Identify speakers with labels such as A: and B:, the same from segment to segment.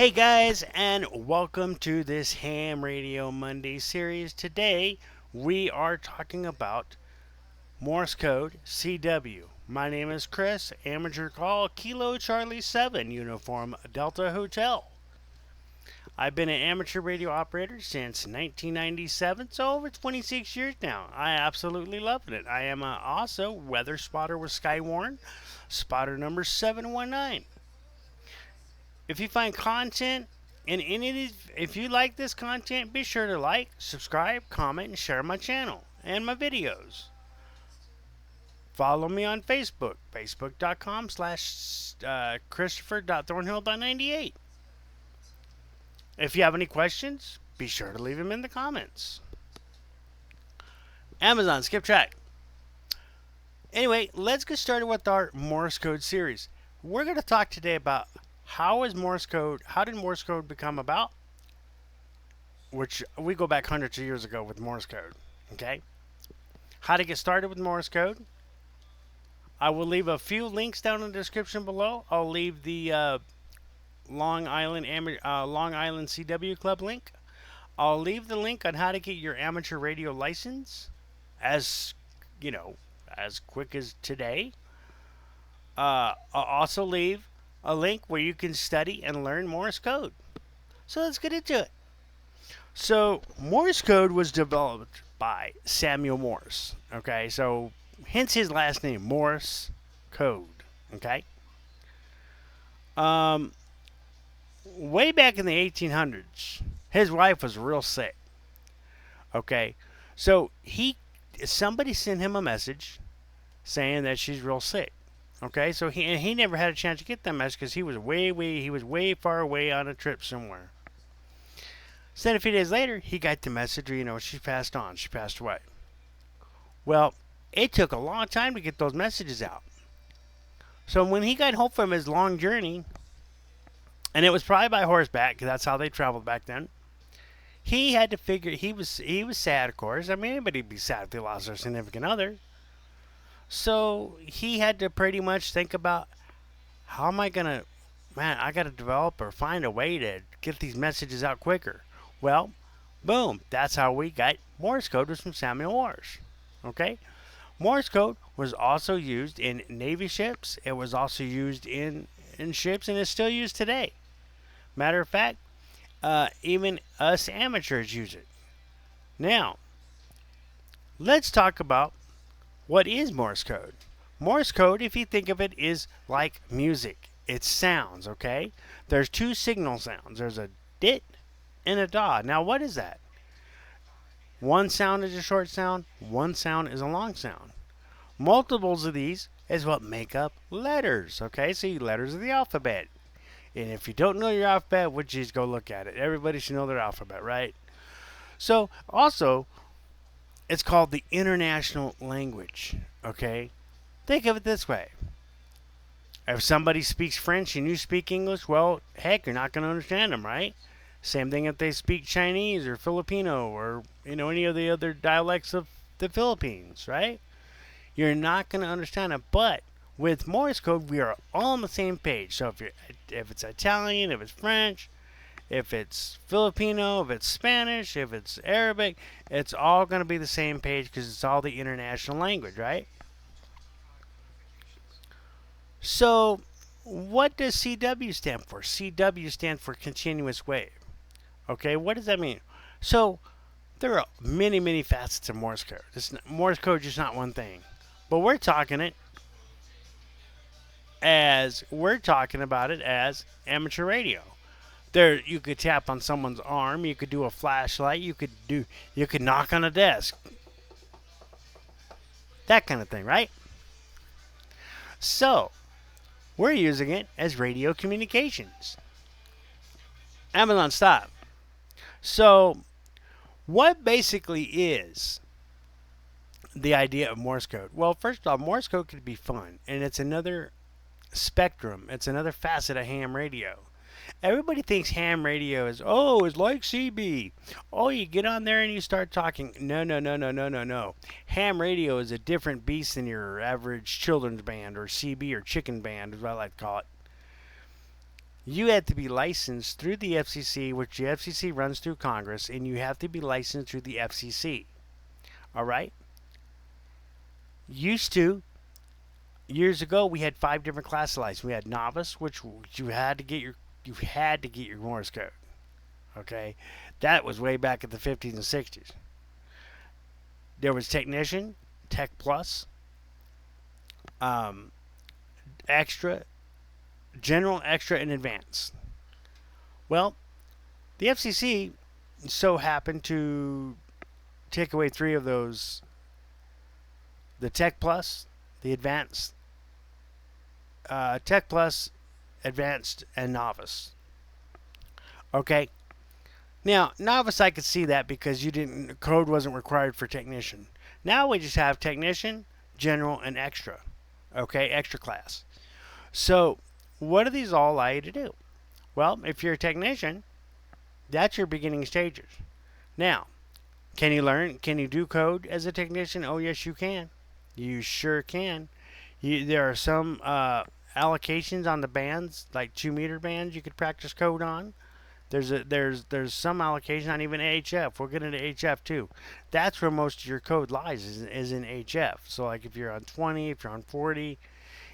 A: Hey guys, and welcome to this Ham Radio Monday series. Today we are talking about Morse code CW. My name is Chris, amateur call Kilo Charlie 7, uniform Delta Hotel. I've been an amateur radio operator since 1997, so over 26 years now. I absolutely love it. I am also weather spotter with Skywarn, spotter number 719. If you find content in any of these, if you like this content, be sure to like, subscribe, comment, and share my channel and my videos. Follow me on Facebook, facebook.com/ Christopher.thornhill.98. If you have any questions, be sure to leave them in the comments. Amazon, skip track. Anyway, let's get started with our Morse code series. We're going to talk today about how did Morse code become about? Which we go back hundreds of years ago with Morse code. Okay? How to get started with Morse code. I will leave a few links down in the description below. I'll leave the Long Island CW Club link. I'll leave the link on how to get your amateur radio license as quick as today. I'll also leave a link where you can study and learn Morse code. So let's get into it. So Morse code was developed by Samuel Morse. Okay, so hence his last name, Morse code. Okay. Way back in the 1800s, his wife was real sick. Okay, so somebody sent him a message saying that she's real sick. Okay, so he never had a chance to get that message because he was way far away on a trip somewhere. So then a few days later, he got the message, she passed on. She passed away. Well, it took a long time to get those messages out. So when he got home from his long journey, and it was probably by horseback because that's how they traveled back then, he had to figure, he was sad, of course. I mean, anybody would be sad if they lost their significant other. So he had to pretty much think about, how am I going to, I got to develop or find a way to get these messages out quicker. Well, boom, that's how we got Morse code, was from Samuel Morse. Okay? Morse code was also used in Navy ships. It was also used in ships, and it's still used today. Matter of fact, even us amateurs use it. Now, let's talk about what is Morse code. Morse code, if you think of it, is like music. It's sounds, okay? There's two signal sounds. There's a dit and a da. Now, what is that? One sound is a short sound. One sound is a long sound. Multiples of these is what make up letters, okay? So letters of the alphabet. And if you don't know your alphabet, would you just go look at it? Everybody should know their alphabet, right? So, also, it's called the international language, okay? Think of it this way. If somebody speaks French and you speak English, well, heck, you're not going to understand them, right? Same thing if they speak Chinese or Filipino or, any of the other dialects of the Philippines, right? You're not going to understand them. But with Morse code, we are all on the same page. So if it's Italian, if it's French, if it's Filipino, if it's Spanish, if it's Arabic, it's all going to be the same page because it's all the international language, right? So, what does CW stand for? CW stands for continuous wave. Okay, what does that mean? So, there are many, many facets of Morse code. Morse code is just not one thing. But we're talking about it as amateur radio. There, you could tap on someone's arm, you could do a flashlight, you could knock on a desk. That kind of thing, right? So, we're using it as radio communications. Amazon, stop. So, what basically is the idea of Morse code? Well, first of all, Morse code could be fun, and it's another spectrum. It's another facet of ham radio. Everybody thinks ham radio is like CB. Oh, you get on there and you start talking. No. Ham radio is a different beast than your average children's band or CB or chicken band, is what I like to call it. you have to be licensed through the FCC, which the FCC runs through Congress, and you have to be licensed through the FCC. All right? Used to, years ago, we had 5 different class licenses. We had novice, which you had to get your Morse code. Okay, that was way back in the 50s and 60s. There was technician, tech plus, um, extra, general, extra, and advanced. Well, the FCC so happened to take away 3 of those: the tech plus, the advanced, tech plus, advanced, and novice. Okay. Now, novice, I could see that because code wasn't required for technician. Now we just have technician, general, and extra. Okay, extra class. So, what do these all allow you to do? Well, if you're a technician, that's your beginning stages. Now, can you do code as a technician? Oh, yes, you can. You sure can. There are some allocations on the bands, like 2 meter bands, you could practice code on. There's some allocation on even HF. We'll get into HF too. That's where most of your code lies, is in HF. So like if you're on 20, if you're on 40,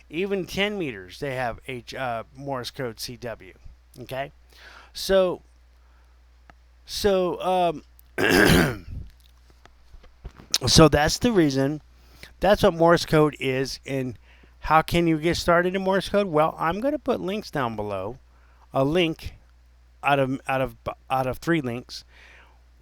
A: even 10 meters, they have Morse code CW. Okay, so so so that's the reason. That's what Morse code is. And how can you get started in Morse code? Well, I'm going to put links down below. A link out of 3 links.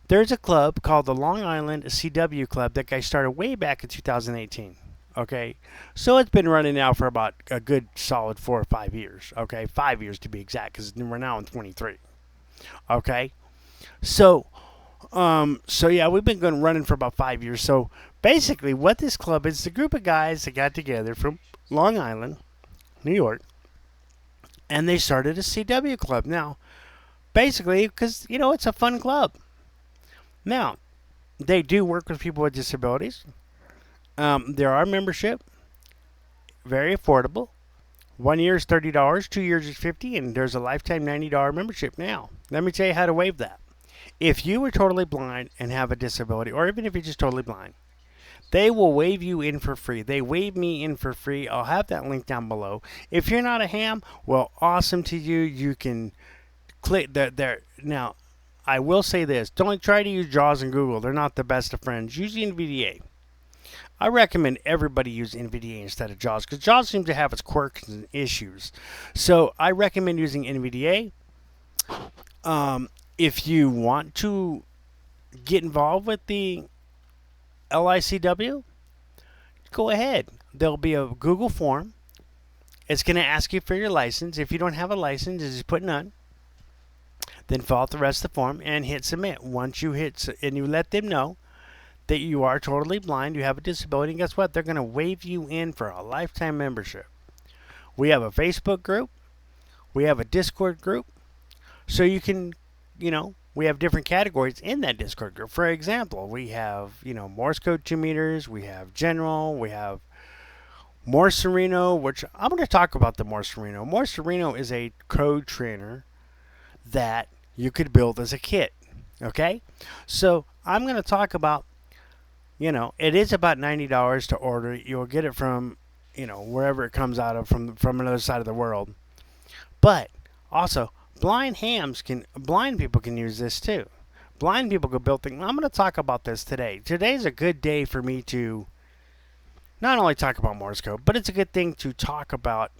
A: There's a club called the Long Island CW Club that guy started way back in 2018. Okay, so it's been running now for about a good solid 4 or 5 years. Okay, 5 years to be exact, because we're now in 23. Okay, so so yeah, we've been running for about 5 years. So basically, what this club is, a group of guys that got together from Long Island, New York, and they started a CW club. Now, basically, because it's a fun club. Now, they do work with people with disabilities. There are membership, very affordable. 1 year is $30, 2 years is $50, and there's a lifetime $90 membership. Now, let me tell you how to waive that. If you were totally blind and have a disability, or even if you're just totally blind, they will waive you in for free. They waive me in for free. I'll have that link down below. If you're not a ham, well, awesome to you. You can click there. Now, I will say this: don't try to use JAWS and Google. They're not the best of friends. Use NVDA. I recommend everybody use NVDA instead of JAWS, because JAWS seems to have its quirks and issues. So I recommend using NVDA. If you want to get involved with the LICW, go ahead. There'll be a Google form. It's going to ask you for your license. If you don't have a license, just put none. Then fill out the rest of the form and hit submit. Once you and you let them know that you are totally blind, you have a disability, and guess what? They're going to waive you in for a lifetime membership. We have a Facebook group. We have a Discord group. So you can, we have different categories in that Discord group. For example, we have, Morse code 2 meters. We have general. We have Morserino, which I'm going to talk about the Morserino. Morserino is a code trainer that you could build as a kit. Okay? So I'm going to talk about, it is about $90 to order. You'll get it from, wherever it comes out of, from another side of the world. But also, blind people can use this too. Blind people can build things. I'm going to talk about this today. Today's a good day for me to not only talk about Morse code, but it's a good thing to talk about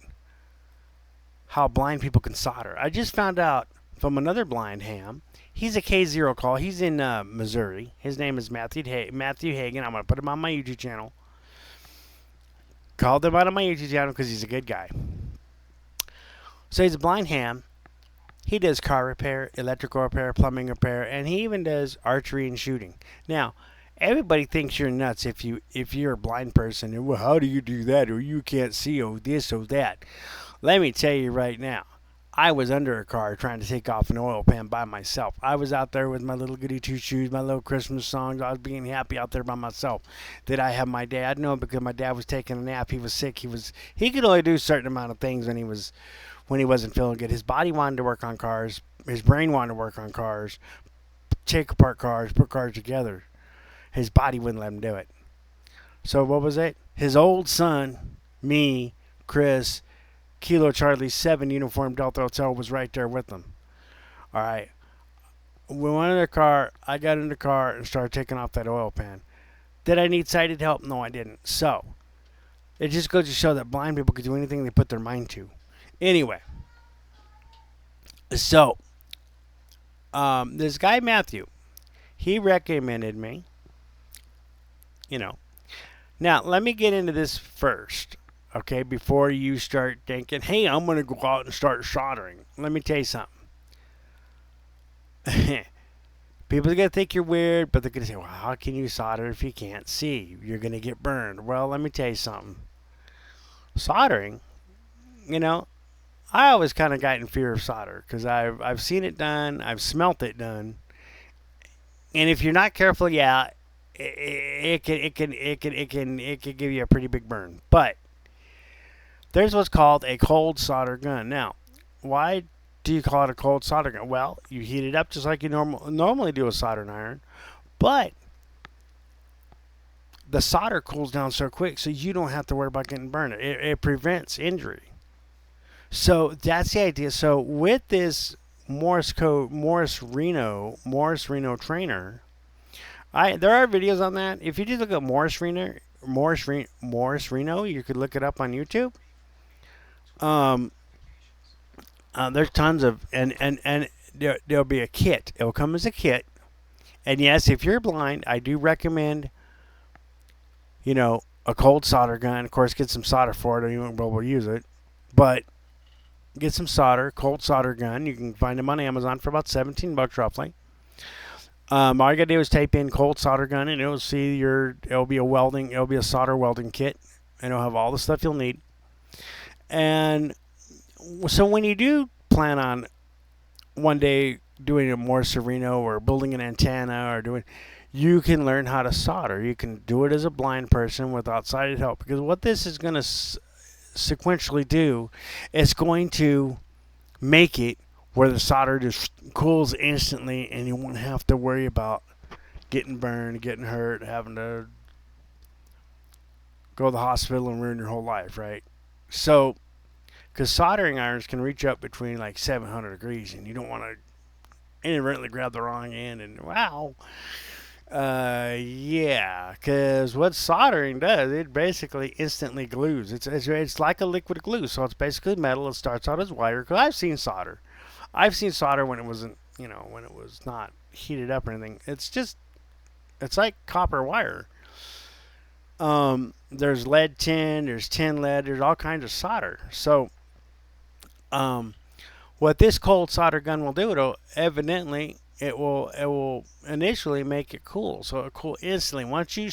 A: how blind people can solder. I just found out from another blind ham. He's a K0 call. He's in Missouri. His name is Matthew Hagen. I'm going to put him on my YouTube channel. Called him out on my YouTube channel because he's a good guy. So he's a blind ham. He does car repair, electrical repair, plumbing repair, and he even does archery and shooting. Now, everybody thinks you're nuts if you're a blind person. And, well, how do you do that? Or you can't see, or this or that. Let me tell you right now. I was under a car trying to take off an oil pan by myself. I was out there with my little goody two shoes, my little Christmas songs. I was being happy out there by myself. Did I have my dad? No, because my dad was taking a nap. He was sick. He could only do a certain amount of things when he was when he wasn't feeling good. His body wanted to work on cars. His brain wanted to work on cars, take apart cars, put cars together. His body wouldn't let him do it. So what was it? His old son, me, Chris, Kilo Charlie 7 Uniform Delta Hotel was right there with them. All right. We went in the car. I got in the car and started taking off that oil pan. Did I need sighted help? No, I didn't. So it just goes to show that blind people can do anything they put their mind to. Anyway, so this guy Matthew, he recommended me. You know. Now let me get into this first, okay? Before you start thinking, "Hey, I'm gonna go out and start soldering." Let me tell you something. People are going to think you're weird, but they're going to say, well, how can you solder if you can't see? You're going to get burned. Well, let me tell you something. Soldering, I always kind of got in fear of solder because I've seen it done. I've smelt it done. And if you're not careful, yeah, it can give you a pretty big burn. But there's what's called a cold solder gun. Now, why do you call it a cold solder gun? Well, you heat it up just like you normally do a soldering iron, but the solder cools down so quick so you don't have to worry about getting burned. It prevents injury. So that's the idea. So with this Morse Reno trainer, there are videos on that. If you just look at Morse Reno, you could look it up on YouTube. There's tons of and there'll be a kit. It'll come as a kit. And yes, if you're blind, I do recommend a cold solder gun. Of course, get some solder for it, or you won't be able to use it. But get some solder, cold solder gun. You can find them on Amazon for about $17 roughly. All you gotta do is type in cold solder gun, and it'll be a solder welding kit, and it'll have all the stuff you'll need. And so when you do plan on one day doing a Morse Reno or building an antenna you can learn how to solder. You can do it as a blind person without sighted help, because what this is going to sequentially do is going to make it where the solder just cools instantly and you won't have to worry about getting burned, getting hurt, having to go to the hospital and ruin your whole life, right? So because soldering irons can reach up between like 700 degrees, and you don't want to inadvertently grab the wrong end and wow. Yeah, because what soldering does, it basically instantly glues. It's like a liquid glue, so it's basically metal. It starts out as wire. Because I've seen solder when it wasn't, when it was not heated up or anything. It's like copper wire. There's lead tin, there's tin lead, there's all kinds of solder. So what this cold solder gun will do, it will initially make it cool. So it'll cool instantly. Once you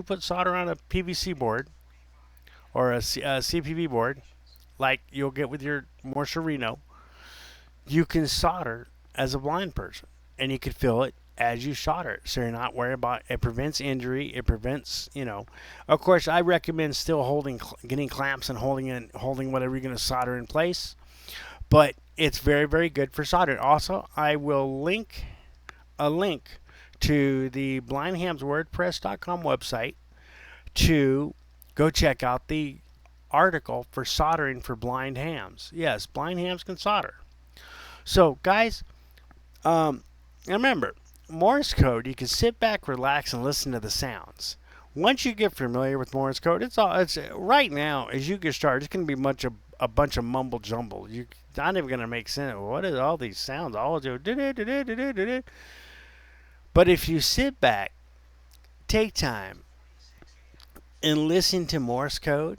A: put solder on a PVC board or a CPV board, like you'll get with your Morse Reno, you can solder as a blind person, and you can feel it as you solder it. So you're not worried about it. It prevents injury. It prevents, Of course, I recommend still getting clamps and holding whatever you're going to solder in place. But it's very, very good for soldering. Also, I will link a link to the blindhamswordpress.com website to go check out the article for soldering for blind hams. Yes, blind hams can solder. So, guys, remember, Morse code, you can sit back, relax, and listen to the sounds. Once you get familiar with Morse code, it's right now, as you get started, it's going to be a bunch of mumble jumble. You're not even going to make sense. What is all these sounds? All do. But if you sit back, take time, and listen to Morse code,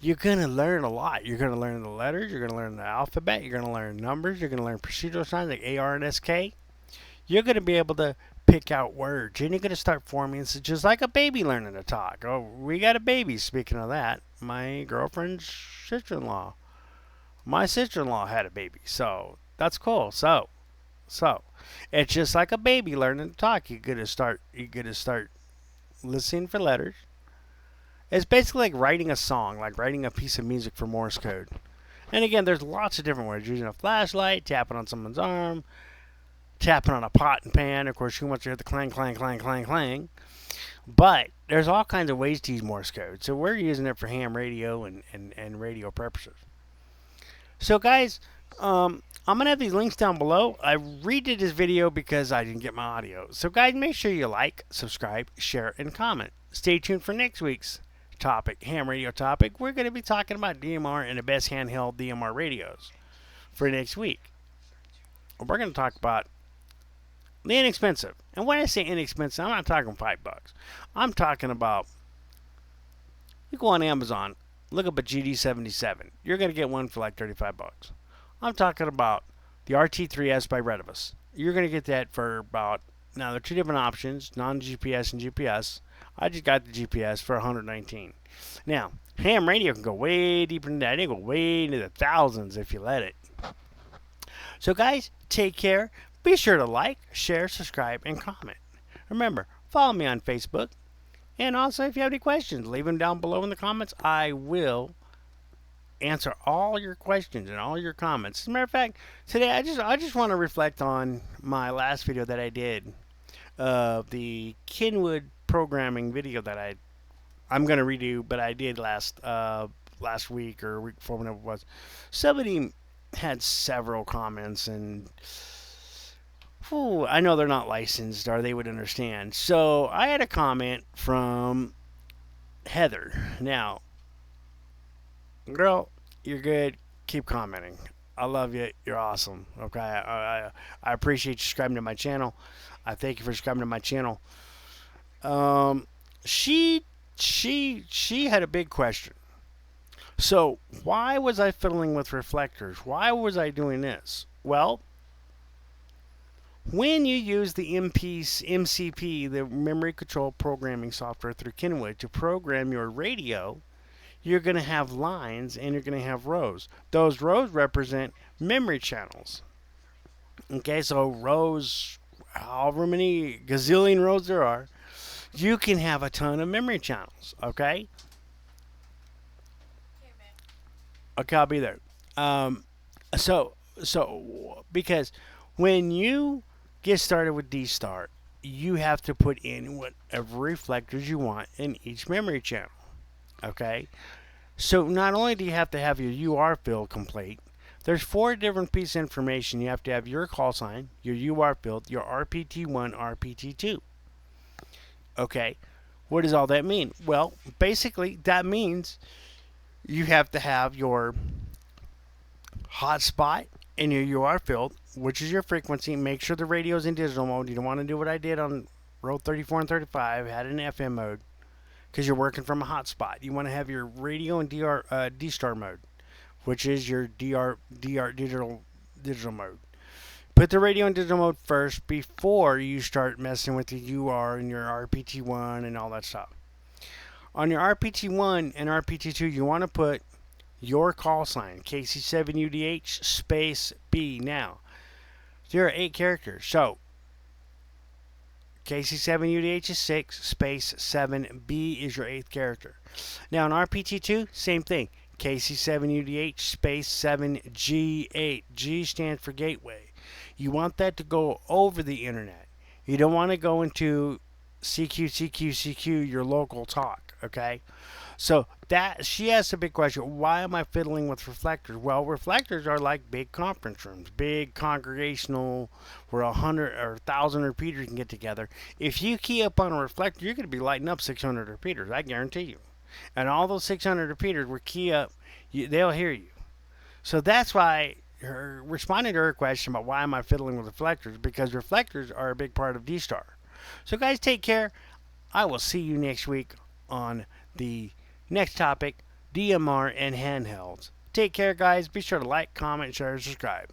A: you're going to learn a lot. You're going to learn the letters. You're going to learn the alphabet. You're going to learn numbers. You're going to learn procedural signs like AR and SK. You're going to be able to pick out words, and you're going to start forming. It's just like a baby learning to talk. Oh, we got a baby. Speaking of that, my girlfriend's sister-in-law. My sister-in-law had a baby, so that's cool. So it's just like a baby learning to talk. You got to start listening for letters. It's basically like writing a song, like writing a piece of music for Morse code. And again, there's lots of different ways. Using a flashlight, tapping on someone's arm, tapping on a pot and pan. Of course, who wants to hear the clang, clang, clang, clang, clang? But there's all kinds of ways to use Morse code. So we're using it for ham radio and radio purposes. So guys, I'm going to have these links down below. I redid this video because I didn't get my audio. So guys, make sure you like, subscribe, share, and comment. Stay tuned for next week's topic, ham radio topic. We're going to be talking about DMR and the best handheld DMR radios for next week. We're going to talk about the inexpensive. And when I say inexpensive, I'm not talking $5. I'm talking about, you go on Amazon, look up a GD77. You're going to get one for like $35. I'm talking about the RT3S by Redivus. You're going to get that for about, now there are two different options, non-GPS and GPS. I just got the GPS for $119. Now, ham radio can go way deeper than that. They go way into the thousands if you let it. So guys, take care. Be sure to like, share, subscribe, and comment. Remember, follow me on Facebook. And also, if you have any questions, leave them down below in the comments. I will answer all your questions and all your comments. As a matter of fact, today I just want to reflect on my last video that I did, the Kenwood programming video that I'm going to redo, but I did last week or week before, whenever it was. Somebody had several comments, and I know they're not licensed, or they would understand. So I had a comment from Heather. Now, girl, you're good. Keep commenting. I love you. You're awesome. Okay, I appreciate you subscribing to my channel. I thank you for subscribing to my channel. She had a big question. So why was I fiddling with reflectors? Why was I doing this? Well, when you use the MCP, the memory control programming software through Kenwood, to program your radio, you're going to have lines and you're going to have rows. Those rows represent memory channels. Okay, so rows, however many gazillion rows there are, you can have a ton of memory channels. Okay? Okay, I'll be there. So because when you get started with D-Start, you have to put in whatever reflectors you want in each memory channel. Okay? So not only do you have to have your UR field complete, there's 4 different pieces of information. You have to have your call sign, your UR field, your RPT1, RPT2. Okay? What does all that mean? Well, basically, that means you have to have your hotspot and your UR field, which is your frequency. Make sure the radio's in digital mode. You don't want to do what I did on row 34 and 35, had it in FM mode, because you're working from a hotspot. You want to have your radio in D-Star mode, which is your DR digital mode. Put the radio in digital mode first before you start messing with the UR and your RPT1 and all that stuff. On your RPT1 and RPT2, you want to put your call sign, KC7UDH space B. Now, there are 8 characters. So, KC7UDH is 6, space 7, B is your 8th character. Now, in RPT2, same thing. KC7UDH space 7, G8. G stands for gateway. You want that to go over the internet. You don't want to go into CQ, your local talk, okay? So that she asked a big question. Why am I fiddling with reflectors? Well, reflectors are like big conference rooms, big congregational, where 100 or 1,000 repeaters can get together. If you key up on a reflector, you're going to be lighting up 600 repeaters. I guarantee you. And all those 600 repeaters were key up, they'll hear you. So that's why responding to her question about why am I fiddling with reflectors, because reflectors are a big part of D-Star. So guys, take care. I will see you next week on the next topic, DMR and handhelds. Take care, guys. Be sure to like, comment, share, and subscribe.